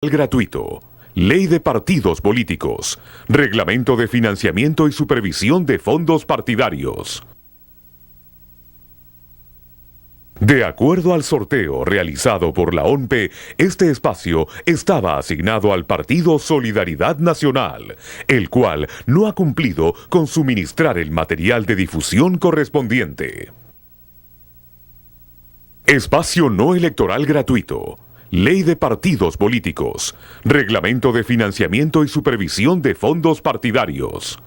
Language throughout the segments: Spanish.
Gratuito. Ley de partidos políticos. Reglamento de financiamiento y supervisión de fondos partidarios. De acuerdo al sorteo realizado por la ONPE, este espacio estaba asignado al Partido Solidaridad Nacional, el cual no ha cumplido con suministrar el material de difusión correspondiente. Espacio no electoral gratuito. Ley de partidos políticos. Reglamento de financiamiento y supervisión de fondos partidarios.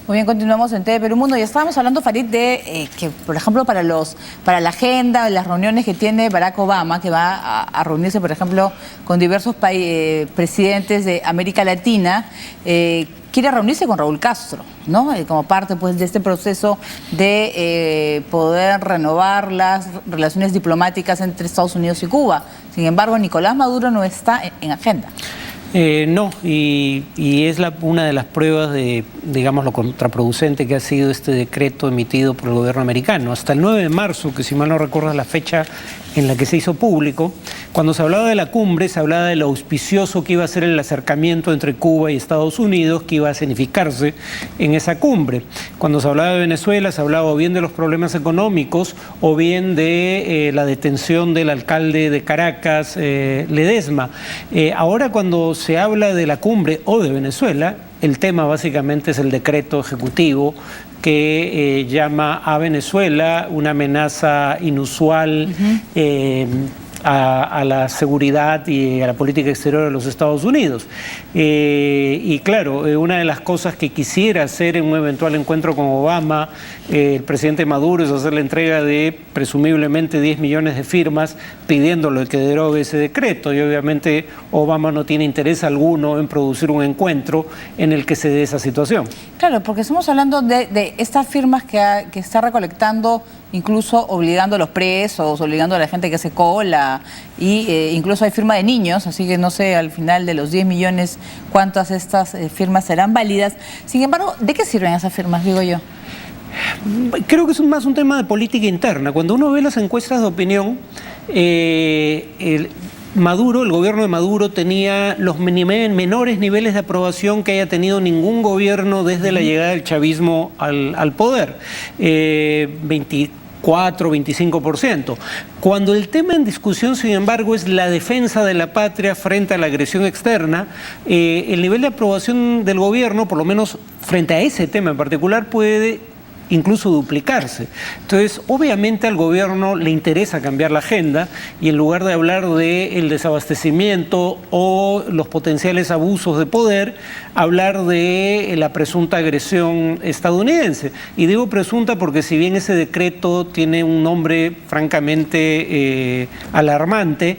Muy bien, continuamos en TV Perú Mundo y estábamos hablando, Farid, de que, por ejemplo, para la agenda, las reuniones que tiene Barack Obama, que va a reunirse, por ejemplo, con diversos presidentes de América Latina, quiere reunirse con Raúl Castro, ¿no? Como parte, pues, de este proceso de poder renovar las relaciones diplomáticas entre Estados Unidos y Cuba. Sin embargo, Nicolás Maduro no está en agenda. No, y es una de las pruebas de, digamos, lo contraproducente que ha sido este decreto emitido por el gobierno americano. Hasta el 9 de marzo, que si mal no recuerdo es la fecha en la que se hizo público, cuando se hablaba de la cumbre, se hablaba de lo auspicioso que iba a ser el acercamiento entre Cuba y Estados Unidos, que iba a significarse en esa cumbre. Cuando se hablaba de Venezuela, se hablaba o bien de los problemas económicos o bien de la detención del alcalde de Caracas, Ledesma. Ahora, cuando se habla de la cumbre o de Venezuela, el tema básicamente es el decreto ejecutivo que llama a Venezuela una amenaza inusual a la seguridad y a la política exterior de los Estados Unidos. Y claro, una de las cosas que quisiera hacer en un eventual encuentro con Obama, el presidente Maduro, es hacer la entrega de presumiblemente 10 millones de firmas pidiéndole que derogue ese decreto. Y obviamente Obama no tiene interés alguno en producir un encuentro en el que se dé esa situación. Claro, porque estamos hablando de estas firmas que está recolectando, incluso obligando a los presos, obligando a la gente que hace cola, y incluso hay firma de niños, así que no sé al final de los 10 millones cuántas estas firmas serán válidas. Sin embargo, ¿de qué sirven esas firmas, digo yo? Creo que es más un tema de política interna. Cuando uno ve las encuestas de opinión, Maduro, el gobierno de Maduro tenía los menores niveles de aprobación que haya tenido ningún gobierno desde la llegada del chavismo al poder, 24, 25%. Cuando el tema en discusión, sin embargo, es la defensa de la patria frente a la agresión externa, el nivel de aprobación del gobierno, por lo menos frente a ese tema en particular, puede incluso duplicarse. Entonces, obviamente al gobierno le interesa cambiar la agenda y en lugar de hablar del desabastecimiento o los potenciales abusos de poder, hablar de la presunta agresión estadounidense. Y digo presunta porque si bien ese decreto tiene un nombre francamente alarmante,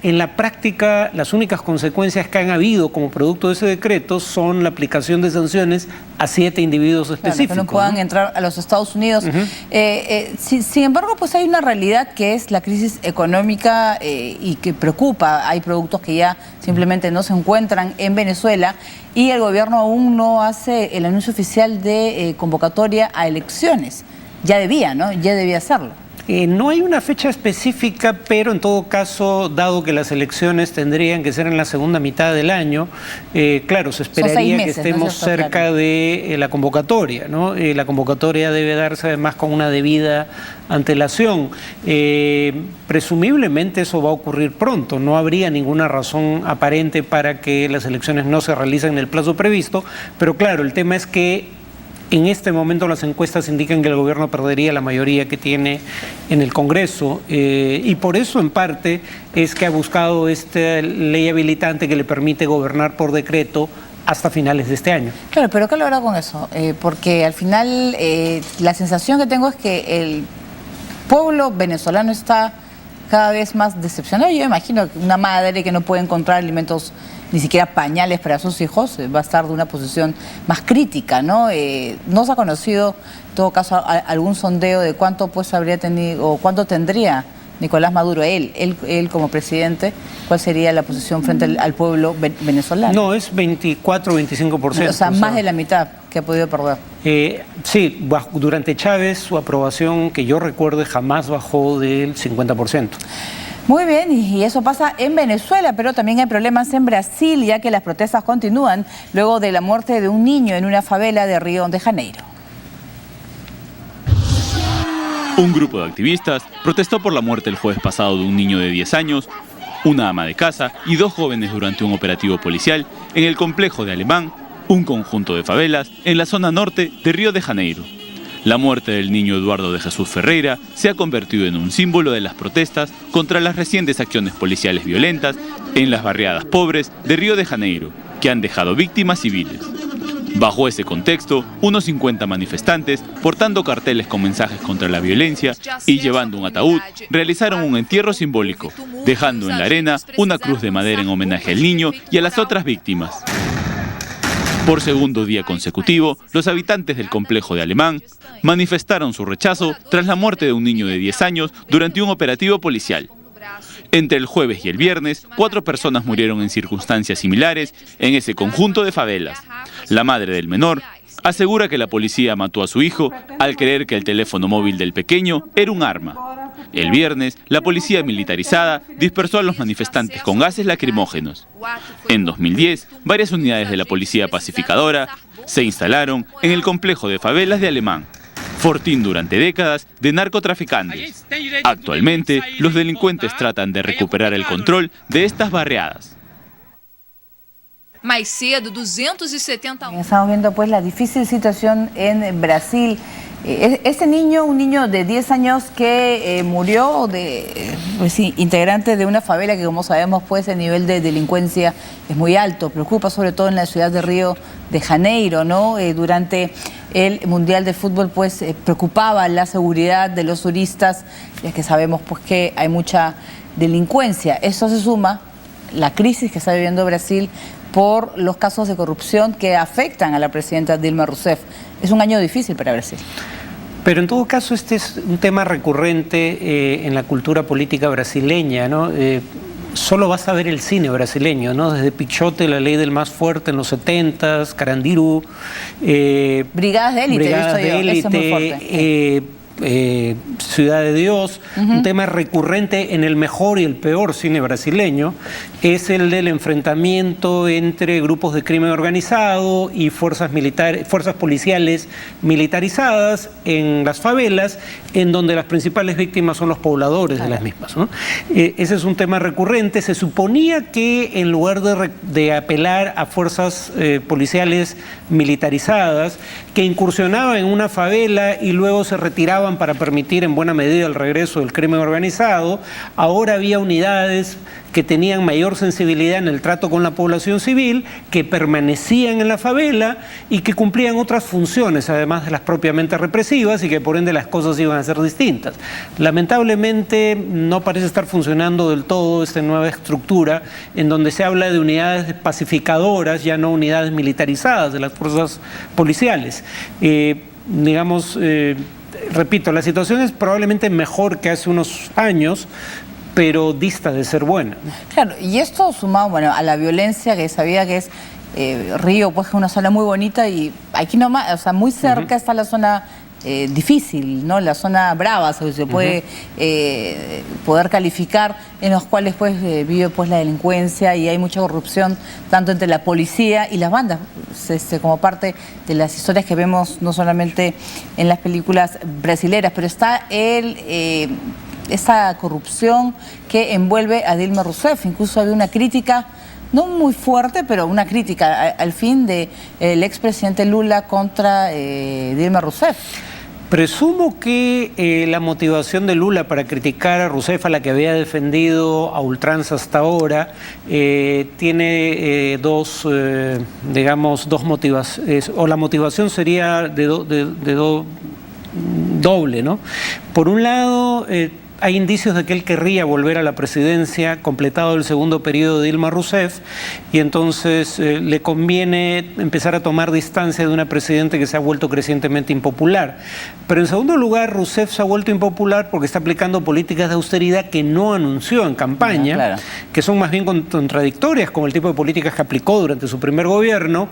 en la práctica, las únicas consecuencias que han habido como producto de ese decreto son la aplicación de sanciones a 7 individuos específicos. Claro, que no puedan entrar a los Estados Unidos. Sin embargo, pues hay una realidad que es la crisis económica y que preocupa. Hay productos que ya simplemente no se encuentran en Venezuela y el gobierno aún no hace el anuncio oficial de convocatoria a elecciones. Ya debía, ¿no? Ya debía hacerlo. No hay una fecha específica, pero en todo caso, dado que las elecciones tendrían que ser en la segunda mitad del año, claro, se esperaría que estemos cerca de la convocatoria, ¿no? La convocatoria debe darse además con una debida antelación. Presumiblemente eso va a ocurrir pronto, no habría ninguna razón aparente para que las elecciones no se realicen en el plazo previsto, pero claro, el tema es que en este momento las encuestas indican que el gobierno perdería la mayoría que tiene en el Congreso y por eso en parte es que ha buscado esta ley habilitante que le permite gobernar por decreto hasta finales de este año. Claro, pero ¿qué ha logrado con eso? Porque al final la sensación que tengo es que el pueblo venezolano está cada vez más decepcionado. Yo imagino que una madre que no puede encontrar alimentos, ni siquiera pañales para sus hijos, va a estar de una posición más crítica, ¿no? No se ha conocido, en todo caso, algún sondeo de cuánto pues habría tenido o cuánto tendría Nicolás Maduro, él como presidente, ¿cuál sería la posición frente al pueblo venezolano? No, es 24 o 25%. O sea, más de la mitad que ha podido perder. Sí, durante Chávez su aprobación, que yo recuerde, jamás bajó del 50%. Muy bien, y eso pasa en Venezuela, pero también hay problemas en Brasil, ya que las protestas continúan luego de la muerte de un niño en una favela de Río de Janeiro. Un grupo de activistas protestó por la muerte el jueves pasado de un niño de 10 años, una ama de casa y 2 jóvenes durante un operativo policial en el complejo de Alemán, un conjunto de favelas en la zona norte de Río de Janeiro. La muerte del niño Eduardo de Jesús Ferreira se ha convertido en un símbolo de las protestas contra las recientes acciones policiales violentas en las barriadas pobres de Río de Janeiro, que han dejado víctimas civiles. Bajo ese contexto, unos 50 manifestantes, portando carteles con mensajes contra la violencia y llevando un ataúd, realizaron un entierro simbólico, dejando en la arena una cruz de madera en homenaje al niño y a las otras víctimas. Por segundo día consecutivo, los habitantes del complejo de Alemán manifestaron su rechazo tras la muerte de un niño de 10 años durante un operativo policial. Entre el jueves y el viernes, 4 personas murieron en circunstancias similares en ese conjunto de favelas. La madre del menor asegura que la policía mató a su hijo al creer que el teléfono móvil del pequeño era un arma. El viernes, la policía militarizada dispersó a los manifestantes con gases lacrimógenos. En 2010, varias unidades de la policía pacificadora se instalaron en el complejo de favelas de Alemán, fortín durante décadas de narcotraficantes. Actualmente, los delincuentes tratan de recuperar el control de estas barriadas. Mais cedo, 270. Estamos viendo pues la difícil situación en Brasil. Este niño, un niño de 10 años que murió, pues, integrante de una favela que, como sabemos, pues el nivel de delincuencia es muy alto. Preocupa sobre todo en la ciudad de Río de Janeiro, ¿no? Durante el Mundial de Fútbol, pues preocupaba la seguridad de los turistas, ya que sabemos pues que hay mucha delincuencia. Esto se suma la crisis que está viviendo Brasil por los casos de corrupción que afectan a la presidenta Dilma Rousseff. Es un año difícil para Brasil. Pero en todo caso este es un tema recurrente en la cultura política brasileña, ¿no? Solo vas a ver el cine brasileño, ¿no? Desde Pichote, La Ley del Más Fuerte en los 70s, Carandiru, Brigadas de élite, Brigadas de élite, eso es muy fuerte. Ciudad de Dios. Un tema recurrente en el mejor y el peor cine brasileño es el del enfrentamiento entre grupos de crimen organizado y fuerzas policiales militarizadas en las favelas, en donde las principales víctimas son los pobladores de las mismas, ¿no? Ese es un tema recurrente. Se suponía que en lugar de apelar a fuerzas policiales militarizadas que incursionaban en una favela y luego se retiraban para permitir en buena medida el regreso del crimen organizado, ahora había unidades que tenían mayor sensibilidad en el trato con la población civil, que permanecían en la favela y que cumplían otras funciones, además de las propiamente represivas, y que por ende las cosas iban a ser distintas. Lamentablemente no parece estar funcionando del todo esta nueva estructura, en donde se habla de unidades pacificadoras, ya no unidades militarizadas de las fuerzas policiales. Repito, la situación es probablemente mejor que hace unos años, pero dista de ser buena. Claro, y esto sumado, bueno, a la violencia, que sabía que es Río, pues es una zona muy bonita, y aquí nomás, o sea, muy cerca está la zona difícil, ¿no? La zona brava, se puede poder calificar, en los cuales pues vive pues la delincuencia y hay mucha corrupción tanto entre la policía y las bandas, como parte de las historias que vemos no solamente en las películas brasileras, pero está esa corrupción que envuelve a Dilma Rousseff. Incluso había una crítica, no muy fuerte, pero una crítica al fin del expresidente Lula contra Dilma Rousseff. Presumo que la motivación de Lula para criticar a Rousseff, a la que había defendido a ultranza hasta ahora, tiene dos motivaciones, o la motivación sería doble, ¿no? Por un lado, hay indicios de que él querría volver a la presidencia completado el segundo periodo de Dilma Rousseff, y entonces le conviene empezar a tomar distancia de una presidenta que se ha vuelto crecientemente impopular. Pero en segundo lugar, Rousseff se ha vuelto impopular porque está aplicando políticas de austeridad que no anunció en campaña, claro, que son más bien contradictorias con el tipo de políticas que aplicó durante su primer gobierno,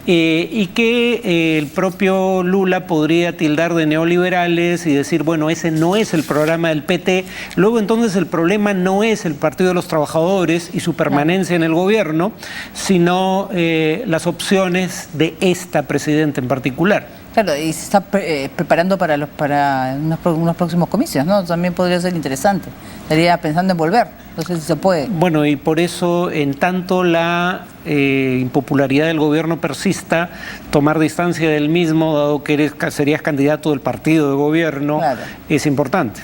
y que el propio Lula podría tildar de neoliberales y decir, bueno, ese no es el programa del PT, que luego entonces el problema no es el Partido de los Trabajadores y su permanencia en el gobierno, sino las opciones de esta presidenta en particular. Claro, y se está preparando para unos próximos comicios, ¿no? También podría ser interesante. Estaría pensando en volver, no sé si se puede. Bueno, y por eso, en tanto la impopularidad del gobierno persista, tomar distancia del mismo, dado que serías candidato del partido de gobierno, claro, es importante.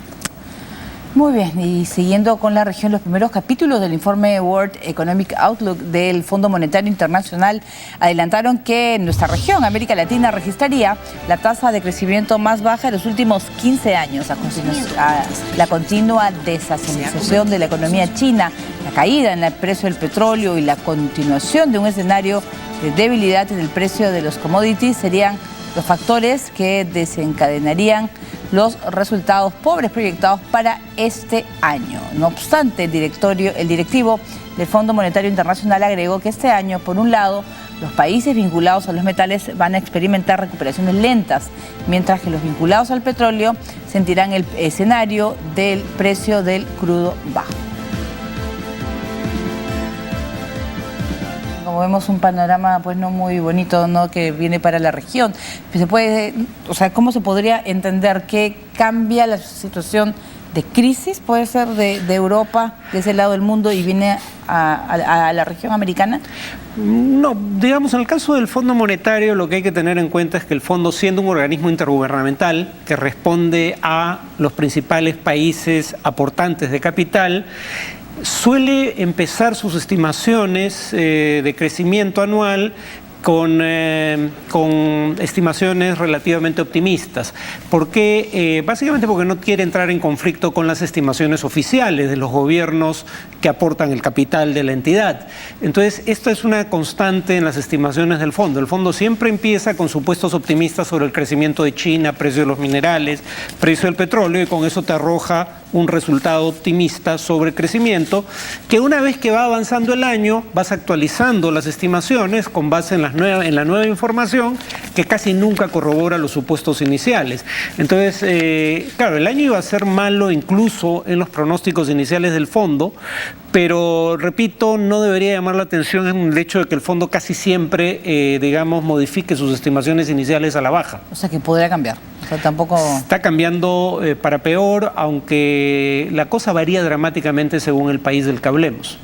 Muy bien, y siguiendo con la región, los primeros capítulos del informe World Economic Outlook del Fondo Monetario Internacional adelantaron que en nuestra región, América Latina, registraría la tasa de crecimiento más baja de los últimos 15 años, la continua desaceleración de la economía china, la caída en el precio del petróleo y la continuación de un escenario de debilidad en el precio de los commodities serían los factores que desencadenarían los resultados pobres proyectados para este año. No obstante, el directivo del Fondo Monetario Internacional agregó que este año, por un lado, los países vinculados a los metales van a experimentar recuperaciones lentas, mientras que los vinculados al petróleo sentirán el escenario del precio del crudo bajo. Como vemos, un panorama pues no muy bonito, ¿no?, que viene para la región. Se puede, o sea, ¿cómo se podría entender que cambia la situación de crisis, puede ser, de Europa, de ese lado del mundo, y viene a la región americana? No, digamos, en el caso del Fondo Monetario, lo que hay que tener en cuenta es que el fondo, siendo un organismo intergubernamental que responde a los principales países aportantes de capital, suele empezar sus estimaciones de crecimiento anual con estimaciones relativamente optimistas. ¿Por qué? Básicamente porque no quiere entrar en conflicto con las estimaciones oficiales de los gobiernos que aportan el capital de la entidad. Entonces, esto es una constante en las estimaciones del fondo. El fondo siempre empieza con supuestos optimistas sobre el crecimiento de China, precio de los minerales, precio del petróleo, y con eso te arroja un resultado optimista sobre crecimiento, que una vez que va avanzando el año, vas actualizando las estimaciones con base en la nueva información, que casi nunca corrobora los supuestos iniciales. Entonces, claro, el año iba a ser malo incluso en los pronósticos iniciales del fondo, pero, repito, no debería llamar la atención el hecho de que el fondo casi siempre, digamos, modifique sus estimaciones iniciales a la baja. O sea, que podría cambiar. O sea, tampoco... Está cambiando para peor, aunque la cosa varía dramáticamente según el país del que hablemos.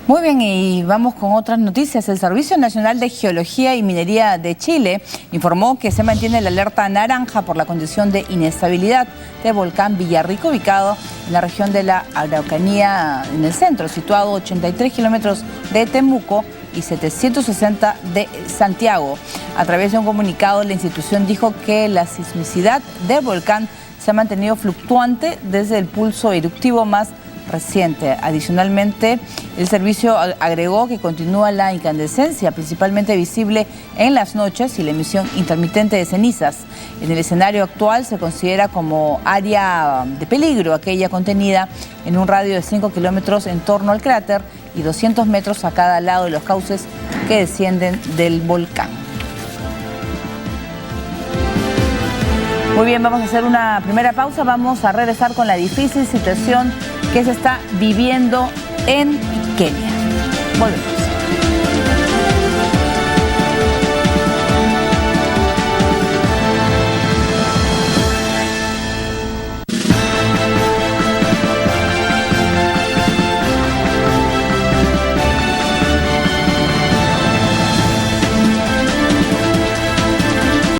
Muy bien, y vamos con otras noticias. El Servicio Nacional de Geología y Minería de Chile informó que se mantiene la alerta naranja por la condición de inestabilidad del volcán Villarrica, ubicado en la región de la Araucanía, en el centro, situado a 83 kilómetros de Temuco y 760 de Santiago. A través de un comunicado, la institución dijo que la sismicidad del volcán se ha mantenido fluctuante desde el pulso eruptivo más reciente. Adicionalmente, el servicio agregó que continúa la incandescencia, principalmente visible en las noches, y la emisión intermitente de cenizas. En el escenario actual se considera como área de peligro aquella contenida en un radio de 5 kilómetros en torno al cráter y 200 metros a cada lado de los cauces que descienden del volcán. Muy bien, vamos a hacer una primera pausa. Vamos a regresar con la difícil situación que se está viviendo en Kenia. Volvemos.